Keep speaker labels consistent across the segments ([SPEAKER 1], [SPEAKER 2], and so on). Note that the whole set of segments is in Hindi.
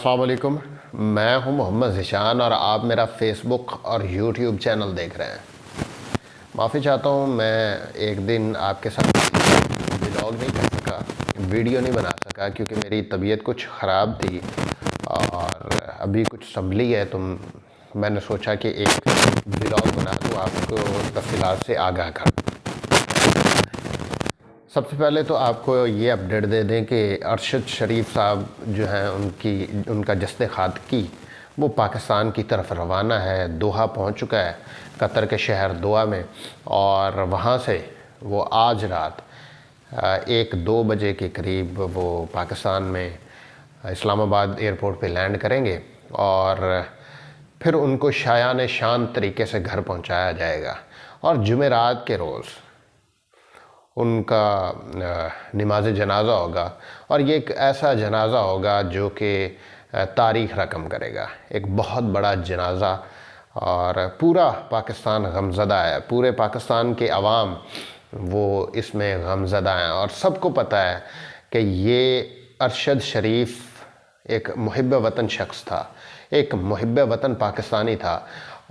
[SPEAKER 1] अस्सलाम वालेकुम। मैं हूं मोहम्मद ज़ीशान और आप मेरा फ़ेसबुक और यूट्यूब चैनल देख रहे हैं। माफ़ी चाहता हूं, मैं एक दिन आपके साथ व्लॉग नहीं कर सका, वीडियो नहीं बना सका क्योंकि मेरी तबीयत कुछ ख़राब थी और अभी कुछ संभली है, तो मैंने सोचा कि एक व्लॉग बना दूं, आपको तफ़सीलात से आगाह कर। सबसे पहले तो आपको ये अपडेट दे दें कि अरशद शरीफ साहब जो हैं उनका जस्ते खातकी वो पाकिस्तान की तरफ रवाना है, दोहा पहुंच चुका है, कतर के शहर दोहा में। और वहां से वो आज रात 1-2 बजे के करीब वो पाकिस्तान में इस्लामाबाद एयरपोर्ट पे लैंड करेंगे और फिर उनको शायान शान तरीके से घर पहुंचाया जाएगा और जुमेरात के रोज़ उनका नमाज जनाज़ा होगा। और ये एक ऐसा जनाज़ा होगा जो कि तारीख़ रकम करेगा, एक बहुत बड़ा जनाज़ा। और पूरा पाकिस्तान गमज़दा है, पूरे पाकिस्तान के अवाम वो इसमें गमज़दा हैं और सबको पता है कि ये अरशद शरीफ एक मुहिब्ब वतन शख्स था, एक मुहिब्ब वतन पाकिस्तानी था।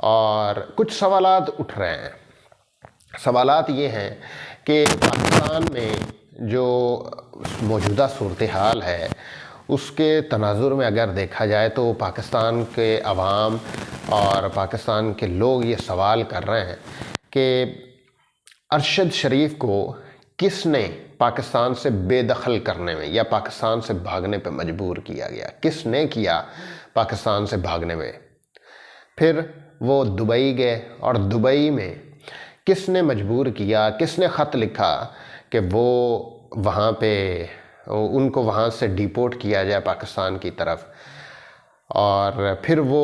[SPEAKER 1] और कुछ सवालात उठ रहे हैं। सवालात ये हैं कि पाकिस्तान में जो मौजूदा सूरत हाल है उसके तनाजुर में अगर देखा जाए तो पाकिस्तान के अवाम और पाकिस्तान के लोग ये सवाल कर रहे हैं कि अरशद शरीफ को किसने पाकिस्तान से बेदखल करने में या पाकिस्तान से भागने पर मजबूर किया गया, किसने किया पाकिस्तान से भागने में। फिर वो दुबई गए और दुबई में किसने मजबूर किया, किसने ख़त लिखा कि वो वहाँ पे उनको वहाँ से डिपोर्ट किया जाए पाकिस्तान की तरफ। और फिर वो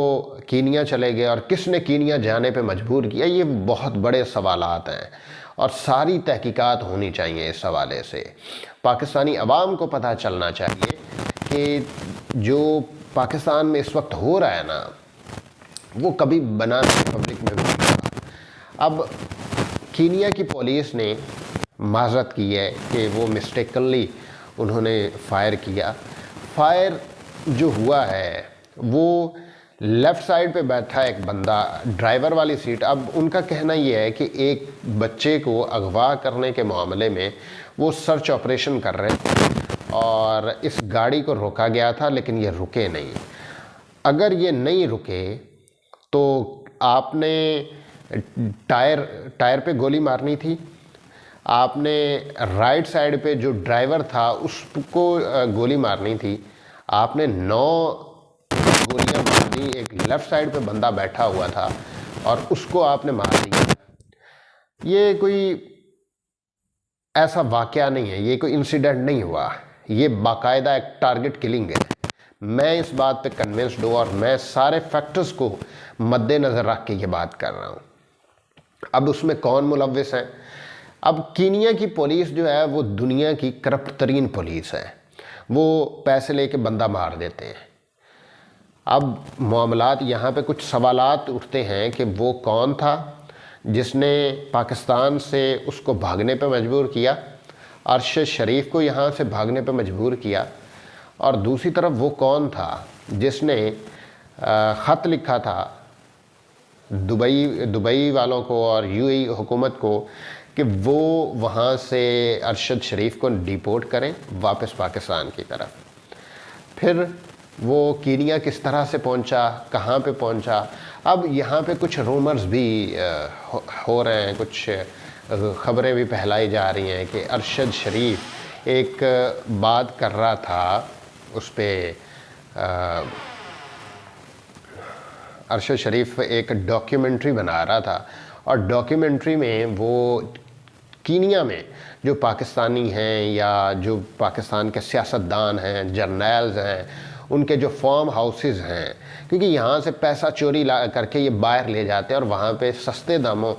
[SPEAKER 1] कीनिया चले गए और किसने कीनिया जाने पे मजबूर किया। ये बहुत बड़े सवालात हैं और सारी तहकीकात होनी चाहिए इस हवाले से। पाकिस्तानी अवाम को पता चलना चाहिए कि जो पाकिस्तान में इस वक्त हो रहा है ना, वो कभी बना पब्लिक में भी नहीं रहा। अब कीनिया की पुलिस ने माज़रत की है कि वो मिस्टेकनली उन्होंने फ़ायर किया। फ़ायर जो हुआ है वो लेफ़्ट साइड पे बैठा एक बंदा, ड्राइवर वाली सीट। अब उनका कहना ये है कि एक बच्चे को अगवा करने के मामले में वो सर्च ऑपरेशन कर रहे थे और इस गाड़ी को रोका गया था, लेकिन ये रुके नहीं। अगर ये नहीं रुके तो आपने टायर पे गोली मारनी थी, आपने राइट साइड पे जो ड्राइवर था उसको गोली मारनी थी, आपने 9 गोलियां मार दी। एक लेफ़्ट साइड पे बंदा बैठा हुआ था और उसको आपने मार दिया। ये कोई ऐसा वाक़या नहीं है, ये कोई इंसिडेंट नहीं हुआ, ये बाकायदा एक टारगेट किलिंग है। मैं इस बात पे कन्विंस्ड हूँ और मैं सारे फैक्टर्स को मद्देनज़र रख के ये बात कर रहा हूँ। अब उसमें कौन मुलव्विस है? अब कीनिया की पुलिस जो है वो दुनिया की करप्ट तरीन पुलिस है, वो पैसे लेके बंदा मार देते हैं। अब मामलात यहाँ पे कुछ सवालात उठते हैं कि वो कौन था जिसने पाकिस्तान से उसको भागने पे मजबूर किया, अरशद शरीफ को यहाँ से भागने पे मजबूर किया। और दूसरी तरफ वो कौन था जिसने ख़त लिखा था दुबई वालों को और यूएई हुकूमत को कि वो वहाँ से अरशद शरीफ को डिपोर्ट करें वापस पाकिस्तान की तरफ। फिर वो कीनिया किस तरह से पहुँचा, कहाँ पे पहुँचा। अब यहाँ पे कुछ रूमर्स भी हो रहे हैं, कुछ ख़बरें भी फैलाई जा रही हैं कि अरशद शरीफ एक बात कर रहा था, उस पर अरशद शरीफ एक डॉक्यूमेंट्री बना रहा था और डॉक्यूमेंट्री में वो कीनिया में जो पाकिस्तानी हैं या जो पाकिस्तान के सियासतदान हैं, जर्नल्स हैं, उनके जो फार्म हाउसेस हैं, क्योंकि यहाँ से पैसा चोरी करके ये बाहर ले जाते हैं और वहाँ पे सस्ते दामों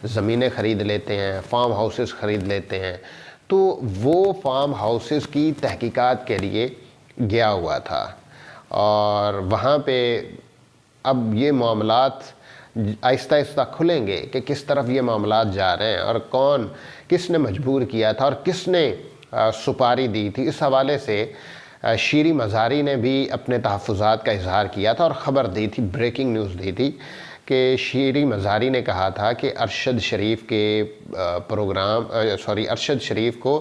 [SPEAKER 1] ज़मीनें ख़रीद लेते हैं, फार्म हाउसेस ख़रीद लेते हैं। तो वो फार्म हाउसेस की तहकीकात के लिए गया हुआ था और वहाँ पे अब ये मामलात आहिस्ता आहिस्ता खुलेंगे कि किस तरफ ये मामलात जा रहे हैं और किसने मजबूर किया था और किसने सुपारी दी थी। इस हवाले से शीरी मज़ारी ने भी अपने तहफ़्फ़ुज़ात का इज़हार किया था और ख़बर दी थी, ब्रेकिंग न्यूज़ दी थी कि शीरी मज़ारी ने कहा था कि अरशद शरीफ के अरशद शरीफ को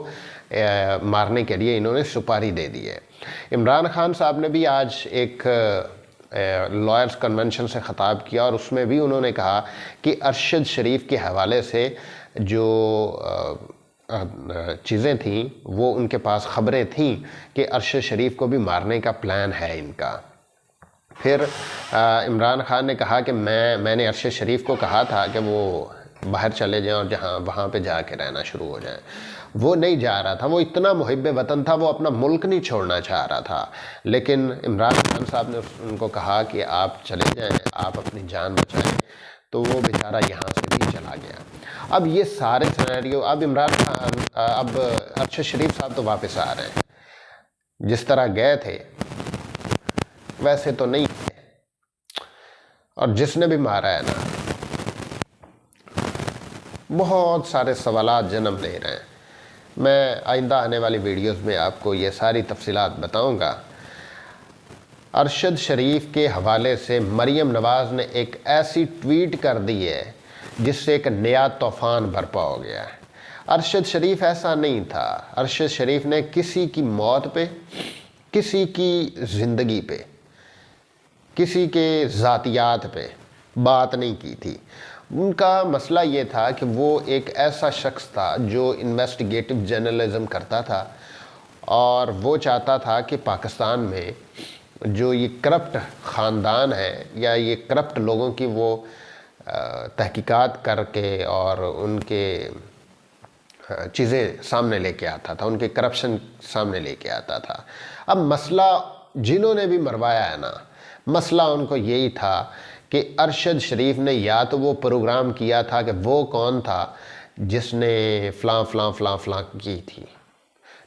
[SPEAKER 1] मारने के लिए इन्होंने सुपारी दे दी है। इमरान खान साहब ने भी आज एक लॉयर्स कन्वेंशन से ख़िताब किया और उसमें भी उन्होंने कहा कि अरशद शरीफ के हवाले से जो चीज़ें थीं वो उनके पास ख़बरें थीं कि अरशद शरीफ को भी मारने का प्लान है इनका। फिर इमरान खान ने कहा कि मैंने अरशद शरीफ को कहा था कि वो बाहर चले जाएं और वहाँ पे जाके रहना शुरू हो जाएं। वो नहीं जा रहा था, वो इतना मुहिब्बे वतन था, वो अपना मुल्क नहीं छोड़ना चाह रहा था। लेकिन इमरान खान साहब ने उनको कहा कि आप चले जाएं, आप अपनी जान बचाएं, तो वो बेचारा यहाँ से भी चला गया। अब ये सारे सिनेरियो, अब अरशद शरीफ साहब तो वापस आ रहे हैं, जिस तरह गए थे वैसे तो नहीं है, और जिसने भी मारा है ना, बहुत सारे सवालात जन्म ले रहे हैं। मैं आइंदा आने वाली वीडियोस में आपको ये सारी तफसीलात बताऊंगा। अरशद शरीफ के हवाले से मरियम नवाज़ ने एक ऐसी ट्वीट कर दी है जिससे एक नया तूफ़ान बरपा हो गया है। अरशद शरीफ ऐसा नहीं था। अरशद शरीफ ने किसी की मौत पे, किसी की ज़िंदगी पे, किसी के ज़ातियात पे बात नहीं की थी। उनका मसला ये था कि वो एक ऐसा शख्स था जो इन्वेस्टिगेटिव जर्नलिज़म करता था और वो चाहता था कि पाकिस्तान में जो ये करप्ट ख़ानदान है या ये करप्ट लोगों की वो तहकीकात करके और उनके चीज़ें सामने लेके आता था, उनके करप्शन सामने लेके आता था। अब मसला जिन्होंने भी मरवाया है ना, मसला उनको यही था कि अरशद शरीफ ने या तो वो प्रोग्राम किया था कि वो कौन था जिसने फ़लाँ की थी।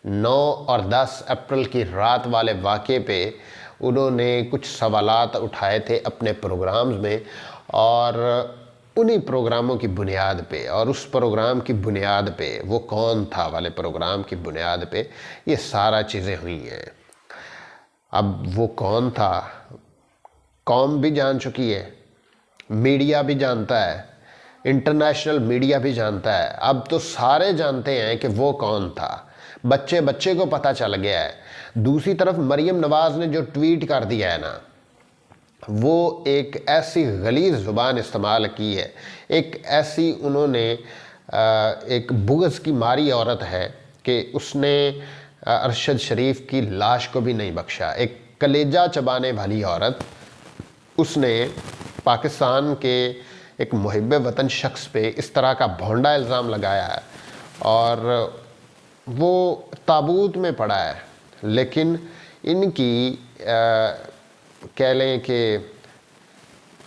[SPEAKER 1] 9 और 10 अप्रैल की रात वाले वाक़े पे उन्होंने कुछ सवालात उठाए थे अपने प्रोग्राम्स में, और उन्हीं प्रोग्रामों की बुनियाद पे और उस प्रोग्राम की बुनियाद पे, वो कौन था वाले प्रोग्राम की बुनियाद पे ये सारा चीज़ें हुई हैं। अब वो कौन था कौम भी जान चुकी है, मीडिया भी जानता है, इंटरनेशनल मीडिया भी जानता है। अब तो सारे जानते हैं कि वो कौन था, बच्चे बच्चे को पता चल गया है। दूसरी तरफ मरियम नवाज़ ने जो ट्वीट कर दिया है ना, वो एक ऐसी गलीज़ ज़ुबान इस्तेमाल की है, एक ऐसी उन्होंने एक बुग़्ज़ की मारी औरत है कि उसने अरशद शरीफ की लाश को भी नहीं बख्शा। एक कलेजा चबाने वाली औरत, उसने पाकिस्तान के एक मुहिब्बे वतन शख्स पे इस तरह का भोंडा इल्ज़ाम लगाया है और वो ताबूत में पड़ा है। लेकिन इनकी कह लें कि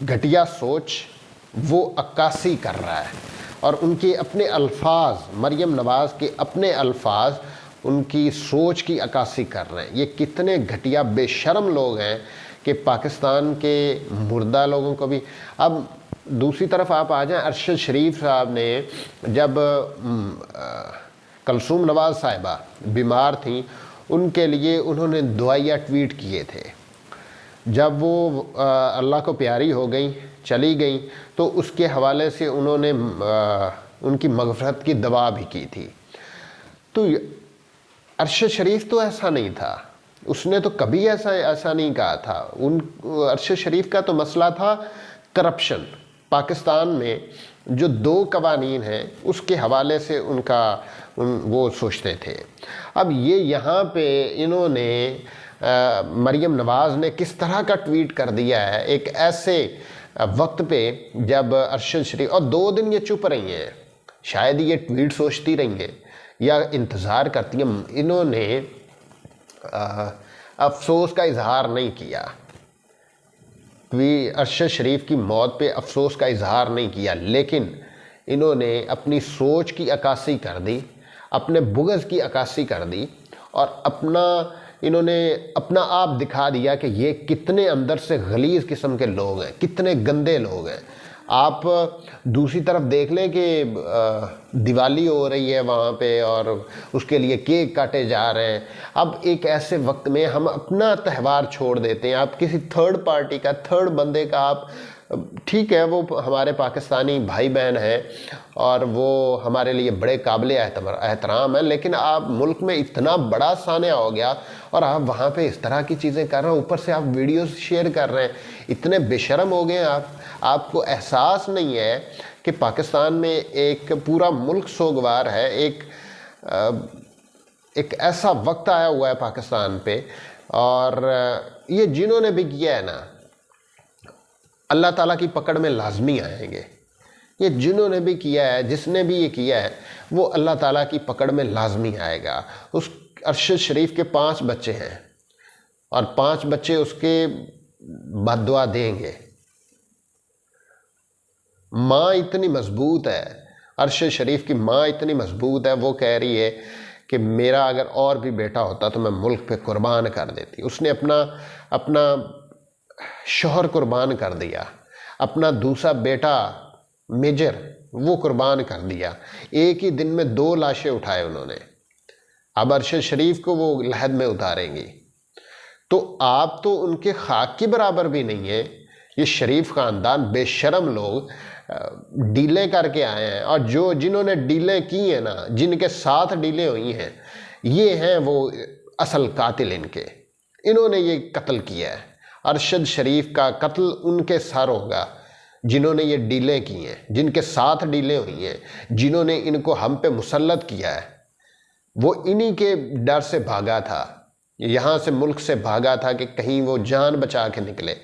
[SPEAKER 1] घटिया सोच वो अक्कासी कर रहा है और उनके अपने अल्फाज, मरियम नवाज़ के अपने अल्फाज उनकी सोच की अक्कासी कर रहे हैं। ये कितने घटिया बेशर्म लोग हैं कि पाकिस्तान के मुर्दा लोगों को भी। अब दूसरी तरफ आप आ जाएं, अरशद शरीफ साहब ने जब कलसूम नवाज़ साहिबा बीमार थी, उनके लिए उन्होंने दुआया ट्वीट किए थे। जब वो अल्लाह को प्यारी हो गई, चली गई, तो उसके हवाले से उन्होंने उनकी मग़फ़रत की दुआ भी की थी। तो अरशद शरीफ तो ऐसा नहीं था, उसने तो कभी ऐसा नहीं कहा था। अरशद शरीफ का तो मसला था करप्शन। पाकिस्तान में जो 2 कवानीन हैं उसके हवाले से वो सोचते थे। अब ये यहाँ पे इन्होंने मरियम नवाज़ ने किस तरह का ट्वीट कर दिया है एक ऐसे वक्त पे जब अरशद शरीफ, और 2 दिन ये चुप रही हैं, शायद ये ट्वीट सोचती रही हैं या इंतज़ार करती हैं। इन्होंने अफसोस का इजहार नहीं किया, अरशद शरीफ की मौत पे अफसोस का इजहार नहीं किया, लेकिन इन्होंने अपनी सोच की अक्कासी कर दी, अपने बुग़्ज़ की अक्कासी कर दी और इन्होंने अपना आप दिखा दिया कि ये कितने अंदर से गलीज़ किस्म के लोग हैं, कितने गंदे लोग हैं। आप दूसरी तरफ देख लें कि दिवाली हो रही है वहाँ पे और उसके लिए केक काटे जा रहे हैं। अब एक ऐसे वक्त में हम अपना त्यौहार छोड़ देते हैं, आप किसी थर्ड पार्टी का, थर्ड बंदे का, आप ठीक है वो हमारे पाकिस्तानी भाई बहन हैं और वो हमारे लिए बड़े काबिल एहतराम है, लेकिन आप मुल्क में इतना बड़ा सानिया हो गया और आप वहाँ पे इस तरह की चीज़ें कर रहे हैं, ऊपर से आप वीडियोस शेयर कर रहे हैं, इतने बेशर्म हो गए आप। आपको एहसास नहीं है कि पाकिस्तान में एक पूरा मुल्क सोगवार है, एक ऐसा वक्त आया हुआ है पाकिस्तान पे, और ये जिन्होंने भी किया है ना, अल्लाह ताला की पकड़ में लाजमी आएंगे। ये जिन्होंने भी किया है, जिसने भी ये किया है, वो अल्लाह ताला की पकड़ में लाजमी आएगा। उस अरशद शरीफ के 5 बच्चे हैं और 5 बच्चे उसके बद्दुआ देंगे। माँ इतनी मजबूत है, अरशद शरीफ की माँ इतनी मजबूत है, वो कह रही है कि मेरा अगर और भी बेटा होता तो मैं मुल्क पे कुर्बान कर देती। उसने अपना शोहर कुर्बान कर दिया, अपना दूसरा बेटा मेजर वो कुर्बान कर दिया। एक ही दिन में 2 लाशें उठाए उन्होंने। अब अरशद शरीफ को वो लहद में उतारेंगी। तो आप तो उनके खाक की बराबर भी नहीं है। ये शरीफ ख़ानदान बेशरम लोग डीलें करके आए हैं, और जिन्होंने डीलें की हैं ना, जिनके साथ डीलें हुई हैं, ये हैं वो असल कातिल। इन्होंने ये कत्ल किया है। अरशद शरीफ का कत्ल उनके सर होगा जिन्होंने ये डीलें की हैं, जिनके साथ डीलें हुई हैं, जिन्होंने इनको हम पे मुसल्लत किया है। वो इन्हीं के डर से भागा था, यहाँ से मुल्क से भागा था कि कहीं वो जान बचा के निकले,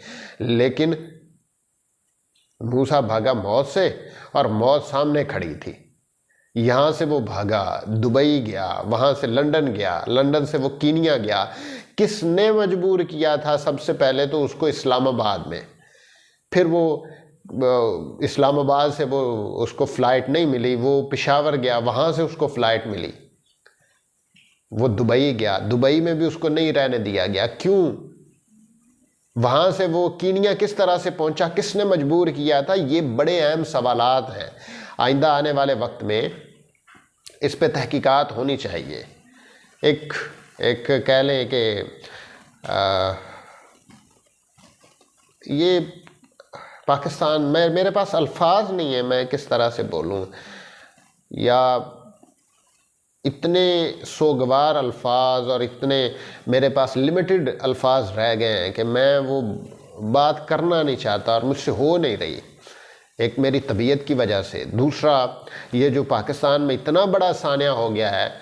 [SPEAKER 1] लेकिन मूसा भागा मौत से और मौत सामने खड़ी थी। यहाँ से वो भागा, दुबई गया, वहाँ से लंदन गया, लंदन से वो कीनिया गया। किसने मजबूर किया था? सबसे पहले तो उसको इस्लामाबाद में, फिर वो इस्लामाबाद से वो उसको फ़्लाइट नहीं मिली, वो पेशावर गया, वहाँ से उसको फ़्लाइट मिली। वो दुबई गया, दुबई में भी उसको नहीं रहने दिया गया। क्यों? वहाँ से वो कीनिया किस तरह से पहुँचा, किसने मजबूर किया था? ये बड़े अहम सवालात हैं। आइंदा आने वाले वक्त में इस पे तहकीकात होनी चाहिए। एक कह लें कि ये पाकिस्तान में, मेरे पास अल्फाज नहीं है मैं किस तरह से बोलूँ, या इतने सोगवार अल्फाज और इतने मेरे पास लिमिटेड अल्फाज रह गए हैं कि मैं वो बात करना नहीं चाहता और मुझसे हो नहीं रही। एक मेरी तबीयत की वजह से, दूसरा ये जो पाकिस्तान में इतना बड़ा सानिया हो गया है,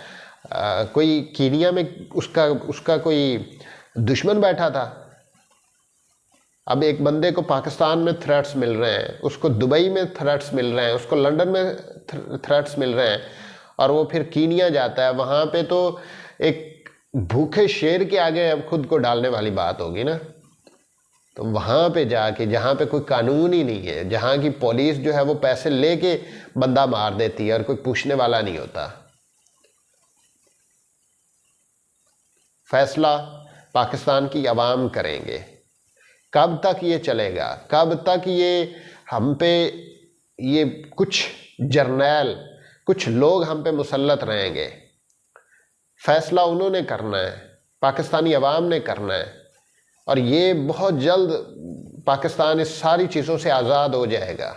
[SPEAKER 1] कोई कीनिया में उसका कोई दुश्मन बैठा था। अब एक बंदे को पाकिस्तान में थ्रेट्स मिल रहे हैं, उसको दुबई में थ्रेट्स मिल रहे हैं, उसको लंदन में थ्रेट्स मिल रहे हैं, और वो फिर कीनिया जाता है। वहाँ पे तो एक भूखे शेर के आगे अब खुद को डालने वाली बात होगी ना। तो वहाँ पे जाके, जहाँ पे कोई कानून ही नहीं है, जहाँ की पुलिस जो है वो पैसे लेके बंदा मार देती है और कोई पूछने वाला नहीं होता। फैसला पाकिस्तान की आवाम करेंगे। कब तक ये चलेगा? कब तक ये हम पे, ये कुछ जर्नैल, कुछ लोग हम पे मुसल्लत रहेंगे? फैसला उन्होंने करना है, पाकिस्तानी अवाम ने करना है, और ये बहुत जल्द पाकिस्तान इस सारी चीज़ों से आज़ाद हो जाएगा।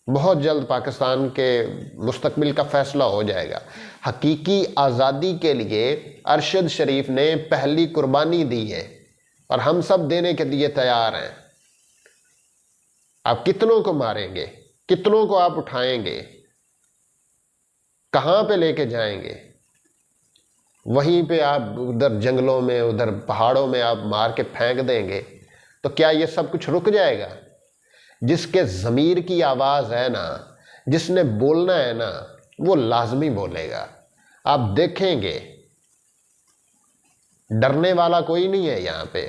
[SPEAKER 1] बहुत जल्द पाकिस्तान के मुस्तकबिल का फ़ैसला हो जाएगा। हकीकी आज़ादी के लिए अरशद शरीफ ने पहली कुर्बानी दी है और हम सब देने के लिए तैयार हैं। आप कितनों को मारेंगे? कितनों को आप उठाएंगे? कहाँ पे लेके जाएंगे? वहीं पे आप उधर जंगलों में, उधर पहाड़ों में आप मार के फेंक देंगे तो क्या ये सब कुछ रुक जाएगा? जिसके ज़मीर की आवाज़ है ना, जिसने बोलना है ना, वो लाजमी बोलेगा। आप देखेंगे डरने वाला कोई नहीं है यहाँ पे।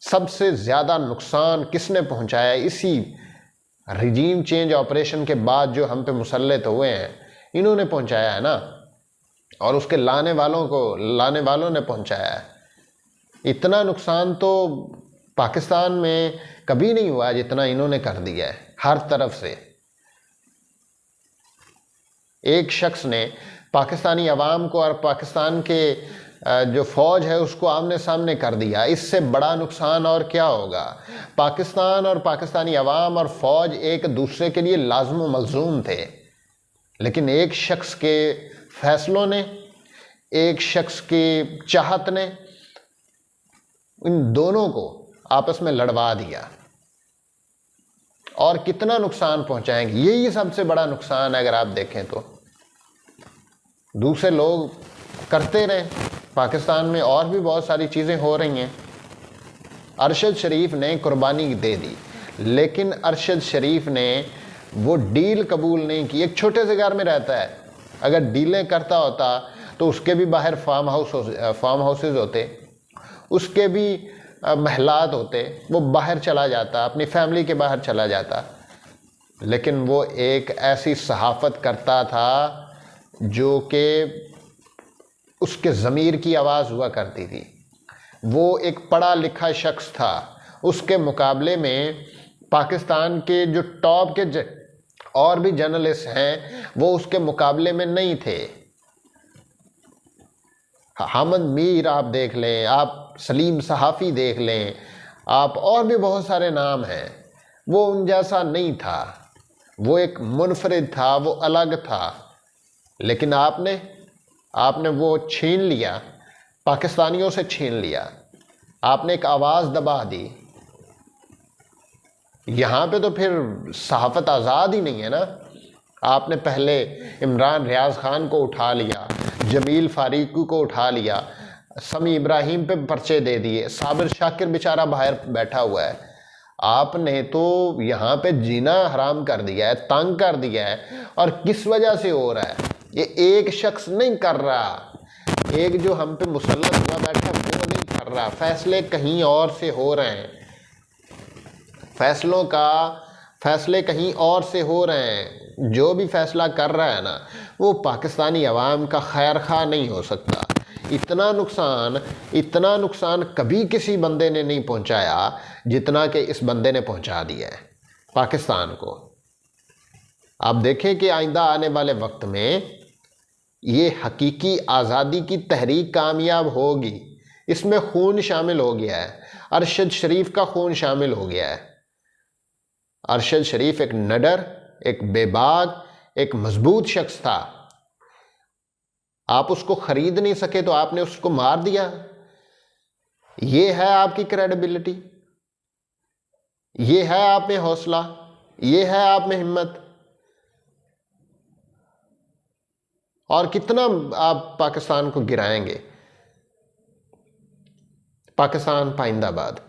[SPEAKER 1] सबसे ज़्यादा नुकसान किसने पहुँचाया? इसी रिजीम चेंज ऑपरेशन के बाद जो हम पे मुसल्लत हुए हैं, इन्होंने पहुँचाया है ना, और उसके लाने वालों ने पहुँचाया है। इतना नुकसान तो पाकिस्तान में कभी नहीं हुआ जितना इन्होंने कर दिया है हर तरफ से। एक शख्स ने पाकिस्तानी अवाम को और पाकिस्तान के जो फ़ौज है उसको आमने सामने कर दिया। इससे बड़ा नुकसान और क्या होगा। पाकिस्तान और पाकिस्तानी अवाम और फ़ौज एक दूसरे के लिए लाज़िम व मलज़ूम थे, लेकिन एक शख्स के फैसलों ने, एक शख्स की चाहत ने इन दोनों को आपस में लड़वा दिया और कितना नुकसान पहुंचाएंगे। यही सबसे बड़ा नुकसान है। अगर आप देखें तो दूसरे लोग करते रहे, पाकिस्तान में और भी बहुत सारी चीज़ें हो रही हैं। अरशद शरीफ ने कुर्बानी दे दी, लेकिन अरशद शरीफ ने वो डील कबूल नहीं की। एक छोटे से घर में रहता है, अगर डीलें करता होता तो उसके भी बाहर फार्म हाउसेज होते, उसके भी महलात होते, वो बाहर चला जाता, अपनी फैमिली के बाहर चला जाता। लेकिन वो एक ऐसी सहाफ़त करता था जो कि उसके ज़मीर की आवाज़ हुआ करती थी। वो एक पढ़ा लिखा शख्स था। उसके मुकाबले में पाकिस्तान के जो टॉप के और भी जर्नलिस्ट हैं वो उसके मुकाबले में नहीं थे। हामिद मीर आप देख लें, आप सलीम सहाफ़ी देख लें, आप और भी बहुत सारे नाम हैं, वो उन जैसा नहीं था। वो एक मुनफरिद था, वो अलग था। लेकिन आपने वो छीन लिया, पाकिस्तानियों से छीन लिया। आपने एक आवाज़ दबा दी। यहाँ पे तो फिर सहाफ़त आज़ाद ही नहीं है ना। आपने पहले इमरान रियाज खान को उठा लिया, जमील फारूकी को उठा लिया, समी इब्राहिम पे पर्चे दे दिए, साबिर शाकिर बेचारा बाहर बैठा हुआ है। आपने तो यहाँ पे जीना हराम कर दिया है, तंग कर दिया है। और किस वजह से हो रहा है? ये एक शख्स नहीं कर रहा, एक जो हम पे मुसल्लत हुआ बैठा वो नहीं कर रहा। फैसले कहीं और से हो रहे हैं, फैसले कहीं और से हो रहे हैं। जो भी फैसला कर रहा है ना, वो पाकिस्तानी अवाम का खैर खा नहीं हो सकता। इतना नुकसान कभी किसी बंदे ने नहीं पहुंचाया जितना कि इस बंदे ने पहुंचा दिया है पाकिस्तान को। आप देखें कि आइंदा आने वाले वक्त में ये हकीकी आज़ादी की तहरीक कामयाब होगी। इसमें खून शामिल हो गया है, अरशद शरीफ का खून शामिल हो गया है। अरशद शरीफ एक निडर, एक बेबाक, एक मजबूत शख्स था। आप उसको खरीद नहीं सके तो आपने उसको मार दिया। ये है आपकी क्रेडिबिलिटी, ये है आप में हौसला, ये है आप में हिम्मत। और कितना आप पाकिस्तान को गिराएंगे। पाकिस्तान पाइंदाबाद।